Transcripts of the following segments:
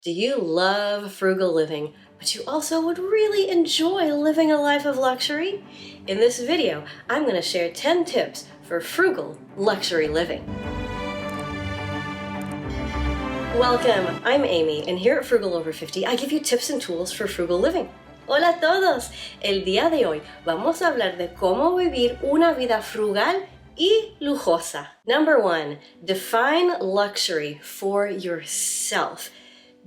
Do you love frugal living, but you also would really enjoy living a life of luxury? In this video, I'm going to share 10 tips for frugal luxury living. Welcome, I'm Amy, and here at Frugal Over 50, I give you tips and tools for frugal living. Hola a todos! El día de hoy vamos a hablar de cómo vivir una vida frugal y lujosa. Number 1, define luxury for yourself.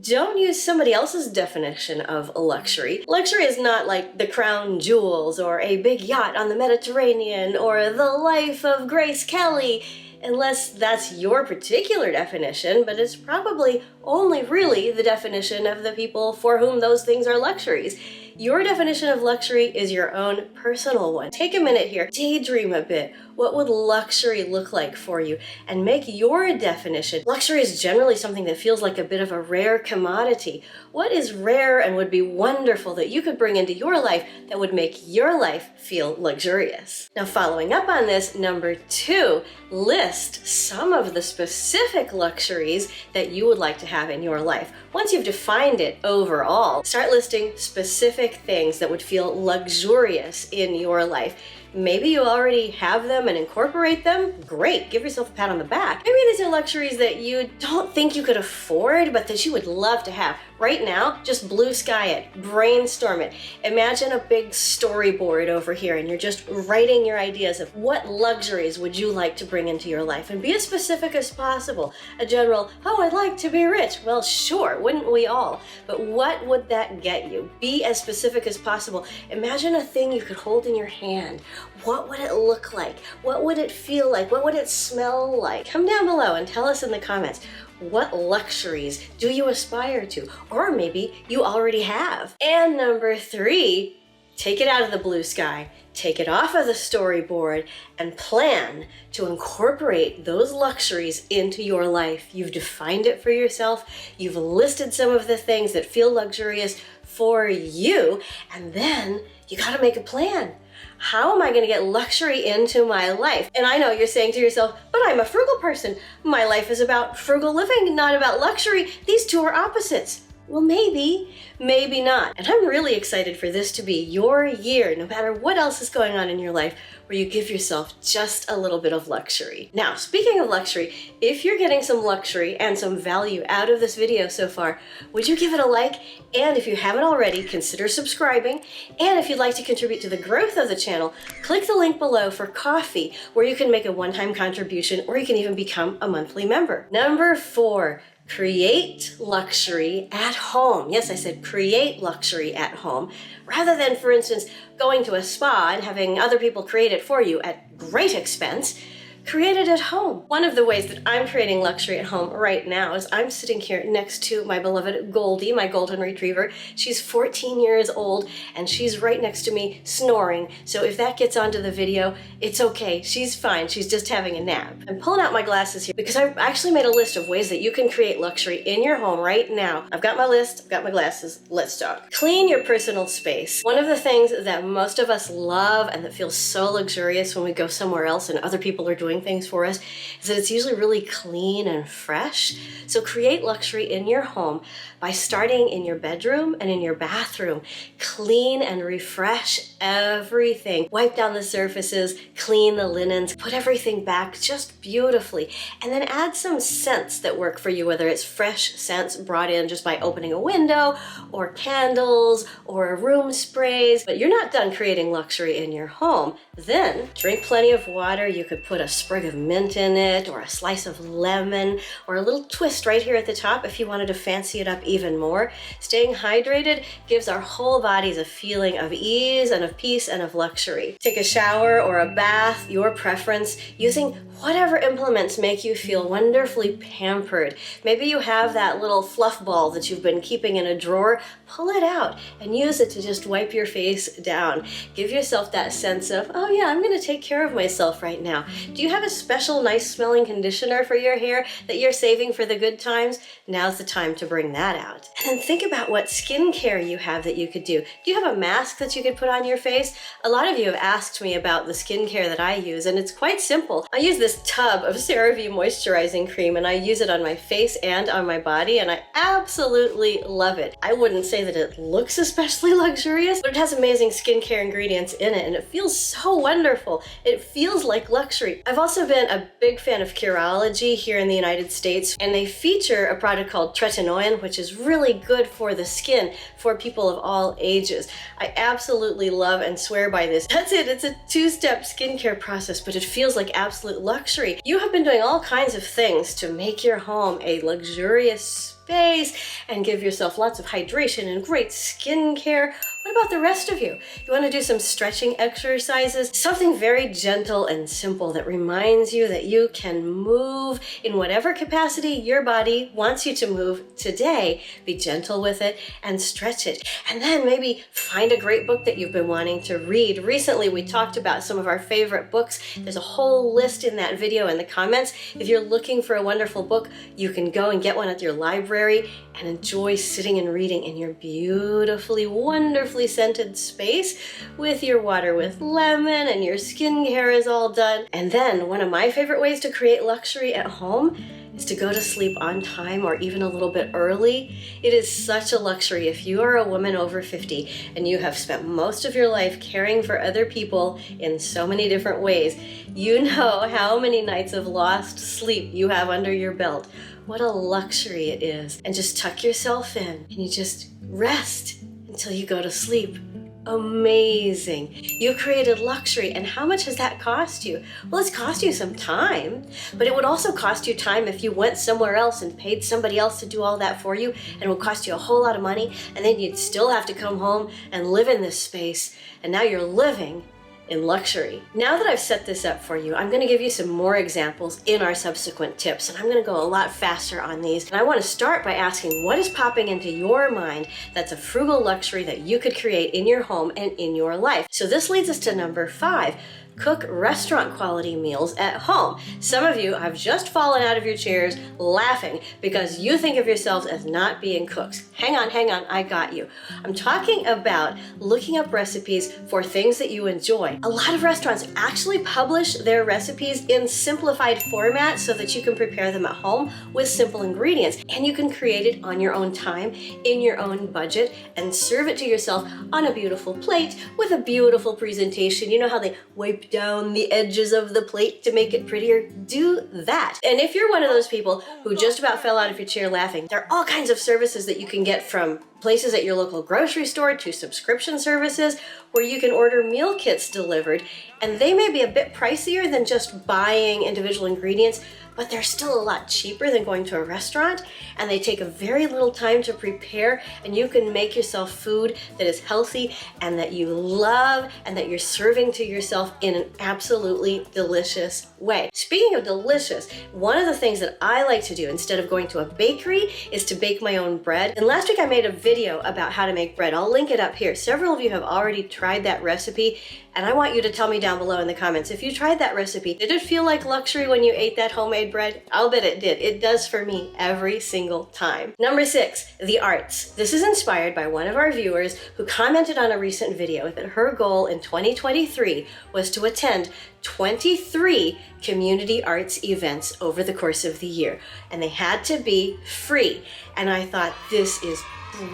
Don't use somebody else's definition of luxury. Luxury is not like the crown jewels or a big yacht on the Mediterranean or the life of Grace Kelly, unless that's your particular definition, but it's probably only really the definition of the people for whom those things are luxuries. Your definition of luxury is your own personal one. Take a minute here, daydream a bit. What would luxury look like for you? And make your definition. Luxury is generally something that feels like a bit of a rare commodity. What is rare and would be wonderful that you could bring into your life that would make your life feel luxurious? Now, following up on this, number 2, list some of the specific luxuries that you would like to have in your life. Once you've defined it overall, start listing specific things that would feel luxurious in your life. Maybe you already have them and incorporate them. Great, give yourself a pat on the back. Maybe these are luxuries that you don't think you could afford, but that you would love to have. Right now, just blue sky it, brainstorm it. Imagine a big storyboard over here and you're just writing your ideas of what luxuries would you like to bring into your life, and be as specific as possible. A general, oh, I'd like to be rich. Well, sure, wouldn't we all? But what would that get you? Be as specific as possible. Imagine a thing you could hold in your hand. What would it look like? What would it feel like? What would it smell like? Come down below and tell us in the comments, what luxuries do you aspire to? Or maybe you already have. And number 3, take it out of the blue sky, take it off of the storyboard, and plan to incorporate those luxuries into your life. You've defined it for yourself. You've listed some of the things that feel luxurious for you, and then you gotta make a plan. How am I going to get luxury into my life? And I know you're saying to yourself, but I'm a frugal person. My life is about frugal living, not about luxury. These two are opposites. Well, maybe, maybe not. And I'm really excited for this to be your year, no matter what else is going on in your life, where you give yourself just a little bit of luxury. Now, speaking of luxury, if you're getting some luxury and some value out of this video so far, would you give it a like? And if you haven't already, consider subscribing. And if you'd like to contribute to the growth of the channel, click the link below for coffee, where you can make a one-time contribution, or you can even become a monthly member. Number 4, create luxury at home. Yes, I said create luxury at home, rather than, for instance, going to a spa and having other people create it for you at great expense. Create it at home. One of the ways that I'm creating luxury at home right now is I'm sitting here next to my beloved Goldie, my golden retriever. She's 14 years old and she's right next to me snoring. So if that gets onto the video, it's okay. She's fine. She's just having a nap. I'm pulling out my glasses here because I've actually made a list of ways that you can create luxury in your home right now. I've got my list, I've got my glasses. Let's talk. Clean your personal space. One of the things that most of us love and that feels so luxurious when we go somewhere else and other people are doing things for us is that it's usually really clean and fresh. So create luxury in your home by starting in your bedroom and in your bathroom. Clean and refresh everything. Wipe down the surfaces, clean the linens, put everything back just beautifully, and then add some scents that work for you, whether it's fresh scents brought in just by opening a window, or candles, or room sprays. But you're not done creating luxury in your home. Then drink plenty of water. You could put a sprig of mint in it, or a slice of lemon, or a little twist right here at the top if you wanted to fancy it up even more. Staying hydrated gives our whole bodies a feeling of ease and of peace and of luxury. Take a shower or a bath, your preference, using whatever implements make you feel wonderfully pampered. Maybe you have that little fluff ball that you've been keeping in a drawer. Pull it out and use it to just wipe your face down. Give yourself that sense of, oh yeah, I'm going to take care of myself right now. Do you have a special nice smelling conditioner for your hair that you're saving for the good times? Now's the time to bring that out. And then think about what skincare you have that you could do. Do you have a mask that you could put on your face? A lot of you have asked me about the skincare that I use, and it's quite simple. I use this tub of CeraVe moisturizing cream, and I use it on my face and on my body, and I absolutely love it. I wouldn't say that it looks especially luxurious, but it has amazing skincare ingredients in it, and it feels so wonderful. It feels like luxury. I've also been a big fan of Curology here in the United States, and they feature a product called tretinoin, which is really good for the skin for people of all ages. I absolutely love and swear by this. That's it. It's a two-step skincare process, but it feels like absolute luxury. You have been doing all kinds of things to make your home a luxurious space and give yourself lots of hydration and great skincare. What about the rest of you? You want to do some stretching exercises? Something very gentle and simple that reminds you that you can move in whatever capacity your body wants you to move today. Be gentle with it and stretch it. And then maybe find a great book that you've been wanting to read. Recently, we talked about some of our favorite books. There's a whole list in that video in the comments. If you're looking for a wonderful book, you can go and get one at your library and enjoy sitting and reading in your beautifully, wonderfully scented space with your water with lemon and your skincare is all done. And then one of my favorite ways to create luxury at home is to go to sleep on time or even a little bit early. It is such a luxury if you are a woman over 50 and you have spent most of your life caring for other people in so many different ways. You know how many nights of lost sleep you have under your belt. What a luxury it is. And just tuck yourself in and you just rest until you go to sleep. Amazing. You created luxury, and how much has that cost you? Well, it's cost you some time, but it would also cost you time if you went somewhere else and paid somebody else to do all that for you, and it would cost you a whole lot of money, and then you'd still have to come home and live in this space, and now you're living in luxury. Now that I've set this up for you, I'm going to give you some more examples in our subsequent tips, and I'm going to go a lot faster on these. And I want to start by asking, what is popping into your mind that's a frugal luxury that you could create in your home and in your life? So this leads us to number 5. Cook restaurant quality meals at home. Some of you have just fallen out of your chairs laughing because you think of yourselves as not being cooks. Hang on, I got you. I'm talking about looking up recipes for things that you enjoy. A lot of restaurants actually publish their recipes in simplified format so that you can prepare them at home with simple ingredients, and you can create it on your own time, in your own budget, and serve it to yourself on a beautiful plate with a beautiful presentation. You know how they wipe down the edges of the plate to make it prettier? Do that. And if you're one of those people who just about fell out of your chair laughing, there are all kinds of services that you can get, from places at your local grocery store to subscription services where you can order meal kits delivered, and they may be a bit pricier than just buying individual ingredients, but they're still a lot cheaper than going to a restaurant, and they take a very little time to prepare, and you can make yourself food that is healthy and that you love and that you're serving to yourself in an absolutely delicious way. Speaking of delicious, one of the things that I like to do instead of going to a bakery is to bake my own bread. And last week I made a video about how to make bread. I'll link it up here. Several of you have already tried that recipe, and I want you to tell me down below in the comments, if you tried that recipe, did it feel like luxury when you ate that homemade bread? I'll bet it did. It does for me every single time. Number 6, the arts. This is inspired by one of our viewers who commented on a recent video that her goal in 2023 was to attend 23 community arts events over the course of the year, and they had to be free. And I thought, this is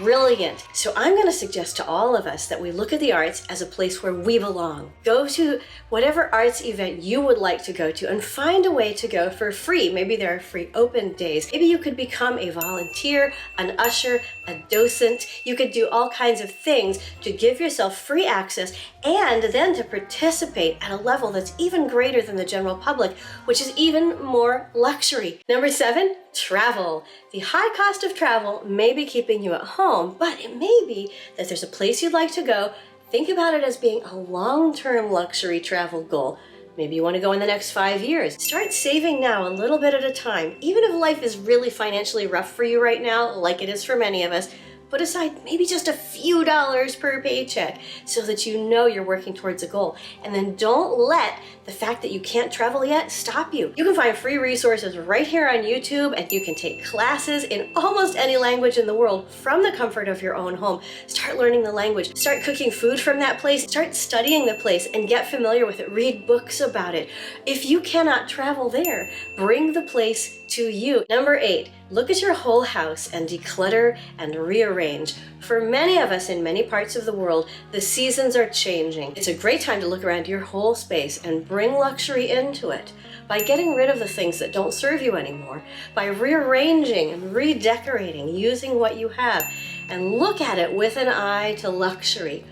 brilliant. So I'm going to suggest to all of us that we look at the arts as a place where we belong. Go to whatever arts event you would like to go to and find a way to go for free. Maybe there are free open days. Maybe you could become a volunteer, an usher, a docent. You could do all kinds of things to give yourself free access and then to participate at a level that's even greater than the general public, which is even more luxury. Number 7, travel. The high cost of travel may be keeping you at home, but it may be that there's a place you'd like to go. Think about it as being a long-term luxury travel goal. Maybe you want to go in the next 5 years. Start saving now, a little bit at a time. Even if life is really financially rough for you right now, like it is for many of us, Put aside maybe just a few dollars per paycheck so that you know you're working towards a goal. And then don't let the fact that you can't travel yet stop you. You can find free resources right here on YouTube, and you can take classes in almost any language in the world from the comfort of your own home. Start learning the language, start cooking food from that place, start studying the place and get familiar with it. Read books about it. If you cannot travel there, bring the place to you. Number 8, look at your whole house and declutter and rearrange. For many of us in many parts of the world, the seasons are changing. It's a great time to look around your whole space and bring luxury into it by getting rid of the things that don't serve you anymore, by rearranging and redecorating, using what you have, and look at it with an eye to luxury.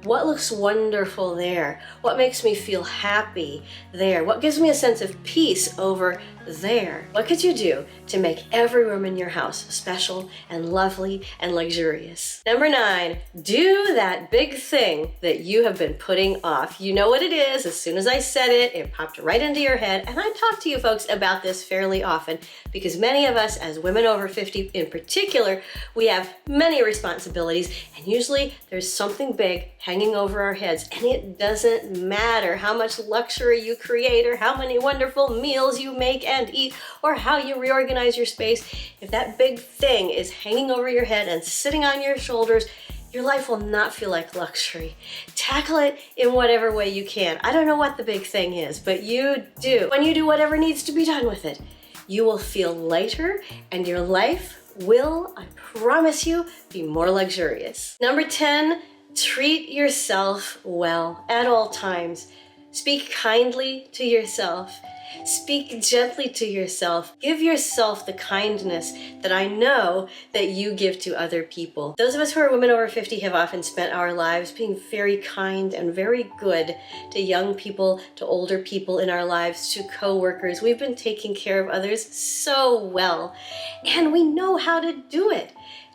What looks wonderful there? What makes me feel happy there? What gives me a sense of peace over there? What could you do to make every room in your house special and lovely and luxurious? Number 9, do that big thing that you have been putting off. You know what it is. As soon as I said it, it popped right into your head. And I talk to you folks about this fairly often because many of us as women over 50 in particular, we have many responsibilities, and usually there's something big hanging over our heads, and it doesn't matter how much luxury you create or how many wonderful meals you make and eat or how you reorganize your space. If that big thing is hanging over your head and sitting on your shoulders, your life will not feel like luxury. Tackle it in whatever way you can. I don't know what the big thing is, but you do. When you do whatever needs to be done with it, you will feel lighter, and your life will, I promise you, be more luxurious. Number 10, treat yourself well at all times. Speak kindly to yourself. Speak gently to yourself. Give yourself the kindness that I know that you give to other people. Those of us who are women over 50 have often spent our lives being very kind and very good to young people, to older people in our lives, to co-workers. We've been taking care of others so well, and we know how to do it.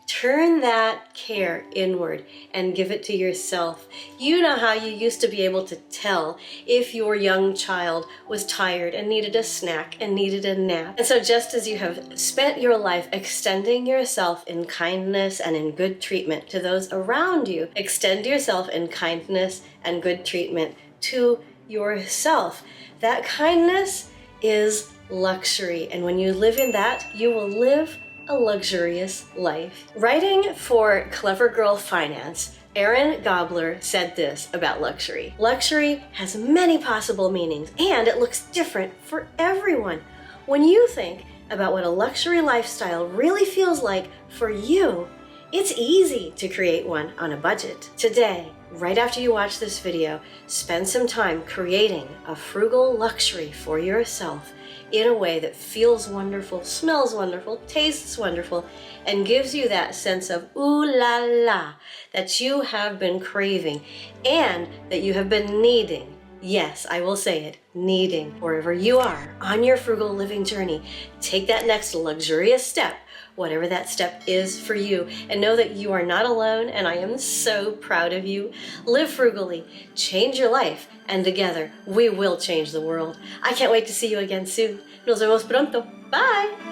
Turn that care inward and give it to yourself. You know how you used to be able to tell if your young child was tired and needed a snack and needed a nap. And so just as you have spent your life extending yourself in kindness and in good treatment to those around you, extend yourself in kindness and good treatment to yourself. That kindness is luxury, and when you live in that, you will live a luxurious life. Writing for Clever Girl Finance, Erin Gobler said this about luxury. Luxury has many possible meanings, and it looks different for everyone. When you think about what a luxury lifestyle really feels like for you, it's easy to create one on a budget. Today, right after you watch this video, spend some time creating a frugal luxury for yourself in a way that feels wonderful, smells wonderful, tastes wonderful, and gives you that sense of ooh la la that you have been craving and that you have been needing. Yes, I will say it, needing. Wherever you are on your frugal living journey, take that next luxurious step, whatever that step is for you, and know that you are not alone, and I am so proud of you. Live frugally, change your life, and together we will change the world. I can't wait to see you again soon. Nos vemos pronto. Bye!